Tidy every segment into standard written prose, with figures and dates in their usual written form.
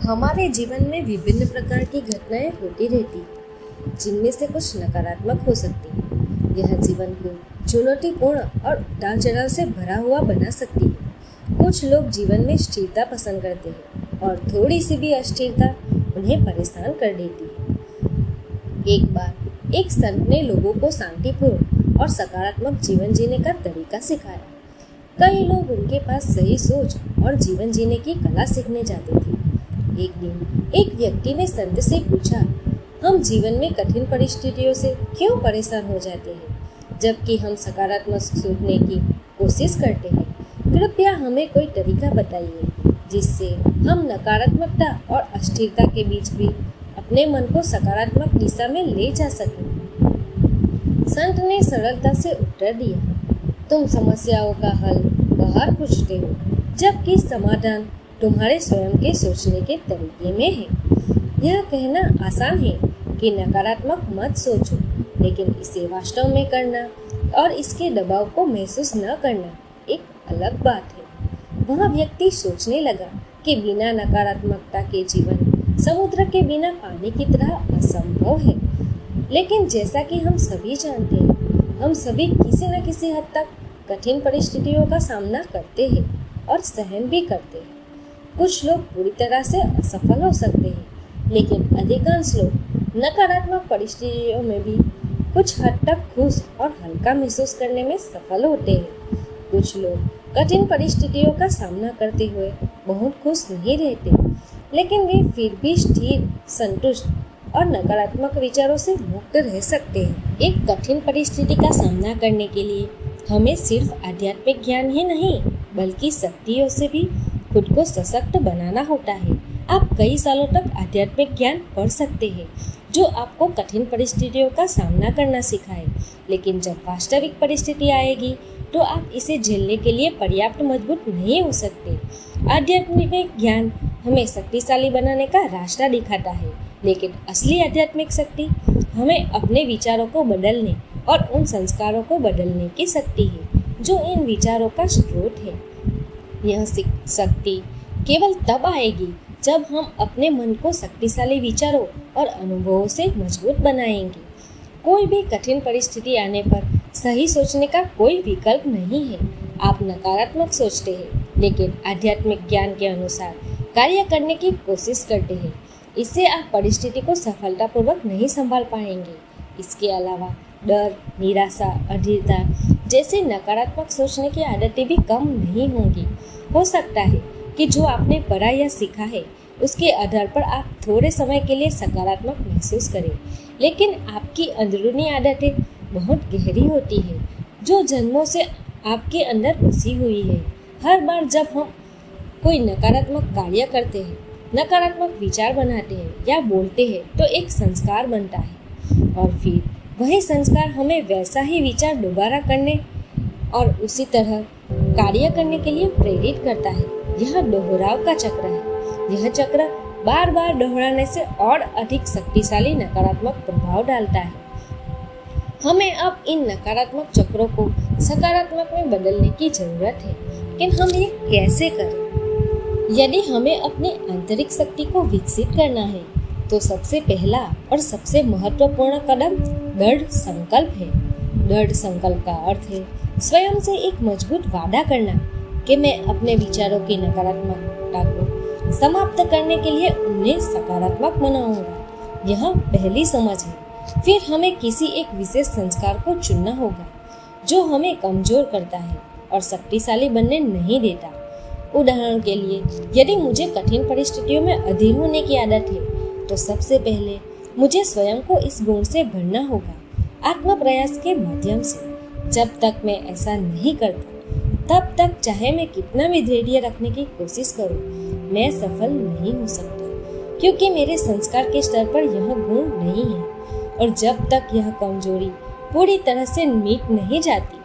हमारे जीवन में विभिन्न प्रकार की घटनाएं होती रहती हैं, जिनमें से कुछ नकारात्मक हो सकती हैं। यह जीवन को चुनौतीपूर्ण और उतार चढ़ाव से भरा हुआ बना सकती है। कुछ लोग जीवन में स्थिरता पसंद करते हैं और थोड़ी सी भी अस्थिरता उन्हें परेशान कर देती है। एक बार एक संत ने लोगों को शांतिपूर्ण और सकारात्मक जीवन जीने का तरीका सिखाया। कई लोग उनके पास सही सोच और जीवन जीने की कला सीखने जाते थे। एक दिन एक व्यक्ति ने संत से पूछा, हम जीवन में कठिन परिस्थितियों से क्यों परेशान हो जाते हैं, जबकि हम सकारात्मक सोचने की कोशिश करते हैं। कृपया हमें कोई तरीका बताइए जिससे हम नकारात्मकता और अस्थिरता के बीच भी अपने मन को सकारात्मक दिशा में ले जा सकें। संत ने सरलता से उत्तर दिया, तुम समस्याओं का हल बाहर खोजते हो, जबकि समाधान तुम्हारे स्वयं के सोचने के तरीके में है। यह कहना आसान है कि नकारात्मक मत सोचो, लेकिन इसे वास्तव में करना और इसके दबाव को महसूस न करना एक अलग बात है। वह व्यक्ति सोचने लगा कि बिना नकारात्मकता के जीवन समुद्र के बिना पानी की तरह असंभव है। लेकिन जैसा कि हम सभी जानते हैं, हम सभी किसी न किसी हद तक कठिन परिस्थितियों का सामना करते हैं और सहन भी करते हैं। कुछ लोग पूरी तरह से असफल हो सकते हैं, लेकिन अधिकांश लोग नकारात्मक परिस्थितियों में भी कुछ हद तक खुश और हल्का महसूस करने में सफल होते हैं। कुछ लोग कठिन परिस्थितियों का सामना करते हुए बहुत खुश नहीं रहते, लेकिन वे फिर भी स्थिर, संतुष्ट और नकारात्मक विचारों से मुक्त रह सकते हैं। एक कठिन परिस्थिति का सामना करने के लिए हमें सिर्फ आध्यात्मिक ज्ञान ही नहीं, बल्कि शक्तियों से भी खुद को सशक्त बनाना होता है। आप कई सालों तक आध्यात्मिक ज्ञान पढ़ सकते हैं, जो आपको कठिन परिस्थितियों का सामना करना सिखाए, लेकिन जब वास्तविक परिस्थिति आएगी तो आप इसे झेलने के लिए पर्याप्त मजबूत नहीं हो सकते। आध्यात्मिक ज्ञान हमें शक्तिशाली बनाने का रास्ता दिखाता है, लेकिन असली आध्यात्मिक शक्ति हमें अपने विचारों को बदलने और उन संस्कारों को बदलने की शक्ति है, जो इन विचारों का स्रोत है। यह शक्ति केवल तब आएगी जब हम अपने मन को शक्तिशाली विचारों और अनुभवों से मजबूत बनाएंगे। कोई भी कठिन परिस्थिति आने पर सही सोचने का कोई विकल्प नहीं है। आप नकारात्मक सोचते हैं, लेकिन आध्यात्मिक ज्ञान के अनुसार कार्य करने की कोशिश करते हैं। इससे आप परिस्थिति को सफलतापूर्वक नहीं संभाल पाएंगे। इसके अलावा डर, निराशा, अधीरता जैसे नकारात्मक सोचने की आदतें भी कम नहीं होंगी। हो सकता है कि जो आपने पढ़ा या सीखा है, उसके आधार पर आप थोड़े समय के लिए सकारात्मक महसूस करें, लेकिन आपकी अंदरूनी आदतें बहुत गहरी होती है, जो जन्मों से आपके अंदर बसी हुई है। हर बार जब हम कोई नकारात्मक कार्य करते हैं, नकारात्मक विचार बनाते हैं या बोलते हैं, तो एक संस्कार बनता है और फिर वही संस्कार हमें वैसा ही विचार दोबारा करने और उसी तरह कार्य करने के लिए प्रेरित करता है। यह दोहराव का चक्र है। यह चक्र बार बार दोहराने से और अधिक शक्तिशाली नकारात्मक प्रभाव डालता है। हमें अब इन नकारात्मक चक्रों को सकारात्मक में बदलने की जरूरत है, लेकिन हम ये कैसे करें? यदि हमें अपनी आंतरिक शक्ति को विकसित करना है, तो सबसे पहला और सबसे महत्वपूर्ण कदम दृढ़ संकल्प है। दृढ़ संकल्प का अर्थ है स्वयं से एक मजबूत वादा करना कि मैं अपने विचारों की नकारात्मकता को समाप्त करने के लिए उन्हें सकारात्मक बनाऊंगा। यह पहली समझ है। फिर हमें किसी एक विशेष संस्कार को चुनना होगा जो हमें कमजोर करता है और शक्तिशाली बनने नहीं देता। उदाहरण के लिए, यदि मुझे कठिन परिस्थितियों में अधीर होने की आदत है, तो सबसे पहले मुझे स्वयं को इस गुण से भरना होगा, आत्म प्रयास के माध्यम से। जब तक मैं ऐसा नहीं करता, तब तक चाहे मैं कितना भी धैर्य रखने की कोशिश करूं, मैं सफल नहीं हो सकता, क्योंकि मेरे संस्कार के स्तर पर यह गुण नहीं है। और जब तक यह कमजोरी पूरी तरह से मिट नहीं जाती,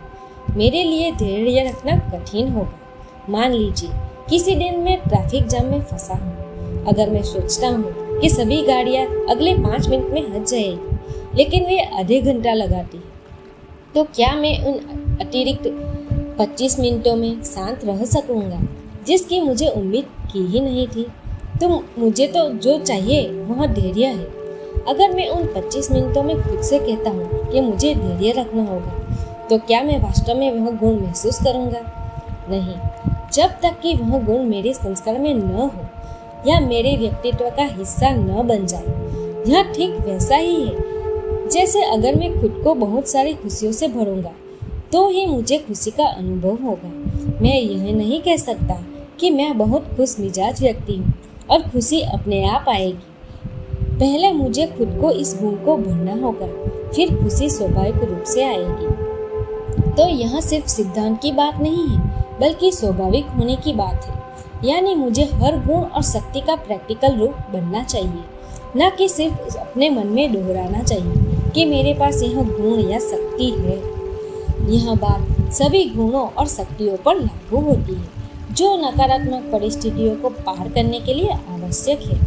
मेरे लिए धैर्य रखना कठिन होगा। मान लीजिए किसी दिन मैं ट्रैफिक जाम में फंसा हूँ। अगर मैं सोचता हूँ कि सभी गाड़ियाँ अगले 5 मिनट में हट जाएगी, लेकिन वे आधे घंटा लगाती है, तो क्या मैं उन अतिरिक्त 25 मिनटों में शांत रह सकूंगा, जिसकी मुझे उम्मीद की ही नहीं थी? तो मुझे तो जो चाहिए वह धैर्य है। अगर मैं उन 25 मिनटों में खुद से कहता हूँ कि मुझे धैर्य रखना होगा, तो क्या मैं वास्तव में वह गुण महसूस करूँगा? नहीं, जब तक कि वह गुण मेरे संस्कार में न हो या मेरे व्यक्तित्व का हिस्सा न बन जाए। यह ठीक वैसा ही है जैसे अगर मैं खुद को बहुत सारी खुशियों से भरूंगा तो ही मुझे खुशी का अनुभव होगा। मैं यह नहीं कह सकता कि मैं बहुत खुश मिजाज व्यक्ति हूँ और खुशी अपने आप आएगी। पहले मुझे खुद को इस गुण को भरना होगा, फिर खुशी स्वाभाविक रूप से आएगी। तो यह सिर्फ सिद्धांत की बात नहीं है, बल्कि स्वाभाविक होने की बात है। यानी मुझे हर गुण और शक्ति का प्रैक्टिकल रूप बनना चाहिए, न कि सिर्फ अपने मन में दोहराना चाहिए कि मेरे पास यह गुण या शक्ति है। यह बात सभी गुणों और शक्तियों पर लागू होती है जो नकारात्मक परिस्थितियों को पार करने के लिए आवश्यक है।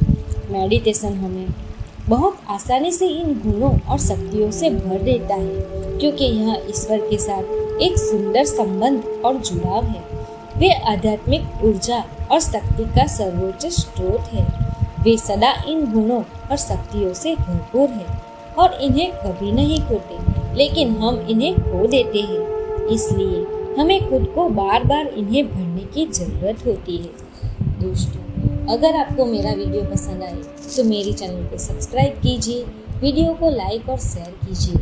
मेडिटेशन हमें बहुत आसानी से इन गुणों और शक्तियों से भर देता है, क्योंकि यह ईश्वर के साथ एक सुंदर संबंध और जुड़ाव है। वे आध्यात्मिक ऊर्जा और शक्ति का सर्वोच्च स्रोत है। वे सदा इन गुणों और शक्तियों से भरपूर है और इन्हें कभी नहीं खोते, लेकिन हम इन्हें खो देते हैं। इसलिए हमें खुद को बार बार इन्हें भरने की जरूरत होती है। दोस्तों, अगर आपको मेरा वीडियो पसंद आए तो मेरे चैनल को सब्सक्राइब कीजिए, वीडियो को लाइक और शेयर कीजिए।